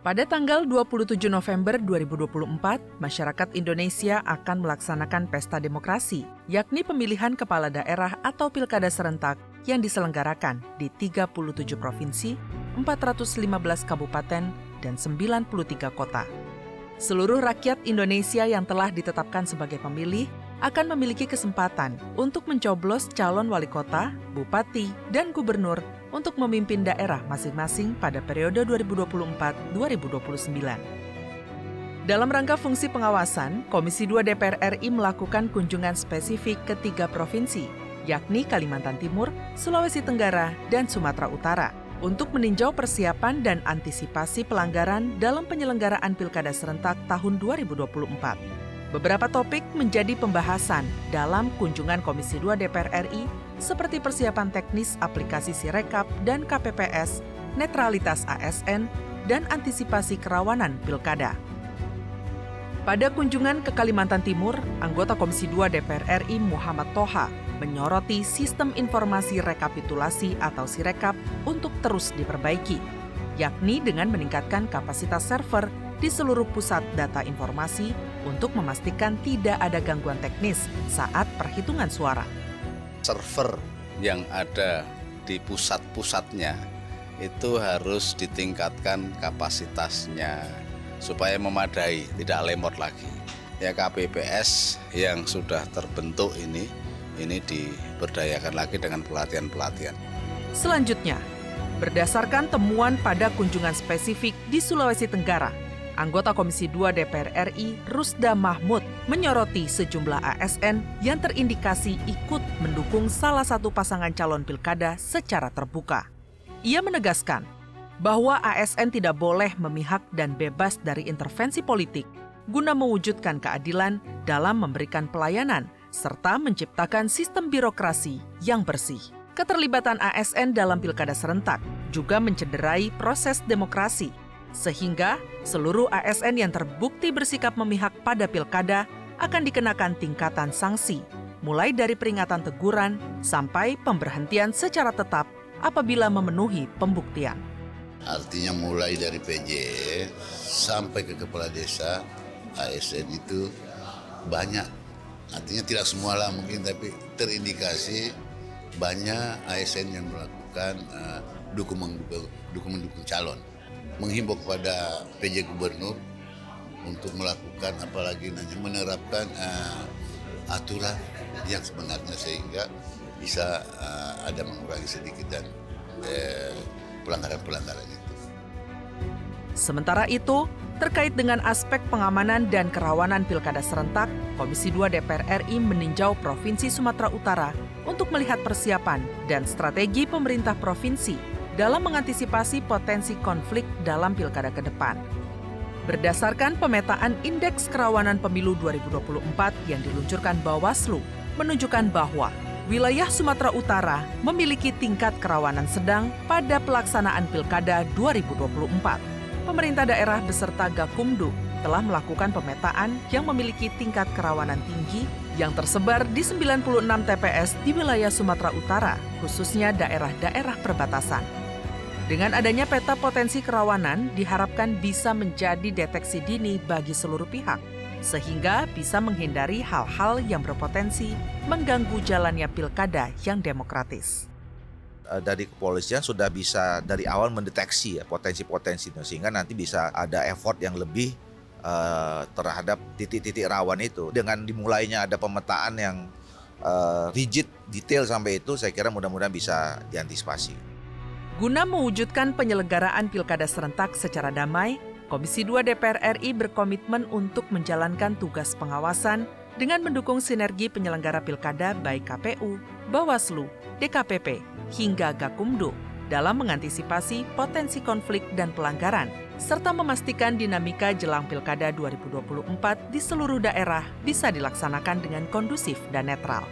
Pada tanggal 27 November 2024, masyarakat Indonesia akan melaksanakan pesta demokrasi, yakni pemilihan kepala daerah atau pilkada serentak yang diselenggarakan di 37 provinsi, 415 kabupaten, dan 93 kota. Seluruh rakyat Indonesia yang telah ditetapkan sebagai pemilih akan memiliki kesempatan untuk mencoblos calon wali kota, bupati, dan gubernur untuk memimpin daerah masing-masing pada periode 2024-2029. Dalam rangka fungsi pengawasan, Komisi 2 DPR RI melakukan kunjungan spesifik ke 3 provinsi, yakni Kalimantan Timur, Sulawesi Tenggara, dan Sumatera Utara, untuk meninjau persiapan dan antisipasi pelanggaran dalam penyelenggaraan Pilkada serentak tahun 2024. Beberapa topik menjadi pembahasan dalam kunjungan Komisi 2 DPR RI seperti persiapan teknis aplikasi Sirekap dan KPPS, netralitas ASN, dan antisipasi kerawanan pilkada. Pada kunjungan ke Kalimantan Timur, anggota Komisi 2 DPR RI Muhammad Toha menyoroti sistem informasi rekapitulasi atau Sirekap untuk terus diperbaiki, yakni dengan meningkatkan kapasitas server di seluruh pusat data informasi untuk memastikan tidak ada gangguan teknis saat perhitungan suara. Server yang ada di pusat-pusatnya itu harus ditingkatkan kapasitasnya supaya memadai, tidak lemot lagi. Ya, KPPS yang sudah terbentuk ini diberdayakan lagi dengan pelatihan-pelatihan. Selanjutnya, berdasarkan temuan pada kunjungan spesifik di Sulawesi Tenggara, anggota Komisi 2 DPR RI Rusda Mahmud menyoroti sejumlah ASN yang terindikasi ikut mendukung salah satu pasangan calon pilkada secara terbuka. Ia menegaskan bahwa ASN tidak boleh memihak dan bebas dari intervensi politik guna mewujudkan keadilan dalam memberikan pelayanan serta menciptakan sistem birokrasi yang bersih. Keterlibatan ASN dalam pilkada serentak juga mencederai proses demokrasi, sehingga seluruh ASN yang terbukti bersikap memihak pada pilkada akan dikenakan tingkatan sanksi, mulai dari peringatan teguran sampai pemberhentian secara tetap apabila memenuhi pembuktian. Artinya mulai dari PJ sampai ke kepala desa, ASN itu banyak. Artinya tidak semualah mungkin, tapi terindikasi banyak ASN yang melakukan dukung-mendukung calon. Menghimbau kepada PJ Gubernur untuk melakukan apalagi menerapkan aturan yang sebenarnya sehingga bisa ada mengurangi sedikit dan pelanggaran-pelanggaran itu. Sementara itu, terkait dengan aspek pengamanan dan kerawanan pilkada serentak, Komisi 2 DPR RI meninjau Provinsi Sumatera Utara untuk melihat persiapan dan strategi pemerintah provinsi dalam mengantisipasi potensi konflik dalam pilkada ke depan. Berdasarkan pemetaan Indeks Kerawanan Pemilu 2024 yang diluncurkan Bawaslu, menunjukkan bahwa wilayah Sumatera Utara memiliki tingkat kerawanan sedang pada pelaksanaan Pilkada 2024. Pemerintah daerah beserta Gakumdu telah melakukan pemetaan yang memiliki tingkat kerawanan tinggi yang tersebar di 96 TPS di wilayah Sumatera Utara, khususnya daerah-daerah perbatasan. Dengan adanya peta potensi kerawanan, diharapkan bisa menjadi deteksi dini bagi seluruh pihak, sehingga bisa menghindari hal-hal yang berpotensi mengganggu jalannya pilkada yang demokratis. Dari kepolisian sudah bisa dari awal mendeteksi potensi-potensi itu, sehingga nanti bisa ada effort yang lebih terhadap titik-titik rawan itu. Dengan dimulainya ada pemetaan yang rigid, detail sampai itu, saya kira mudah-mudahan bisa diantisipasi. Guna mewujudkan penyelenggaraan pilkada serentak secara damai, Komisi 2 DPR RI berkomitmen untuk menjalankan tugas pengawasan dengan mendukung sinergi penyelenggara pilkada baik KPU, Bawaslu, DKPP, hingga Gakumdu dalam mengantisipasi potensi konflik dan pelanggaran, serta memastikan dinamika jelang Pilkada 2024 di seluruh daerah bisa dilaksanakan dengan kondusif dan netral.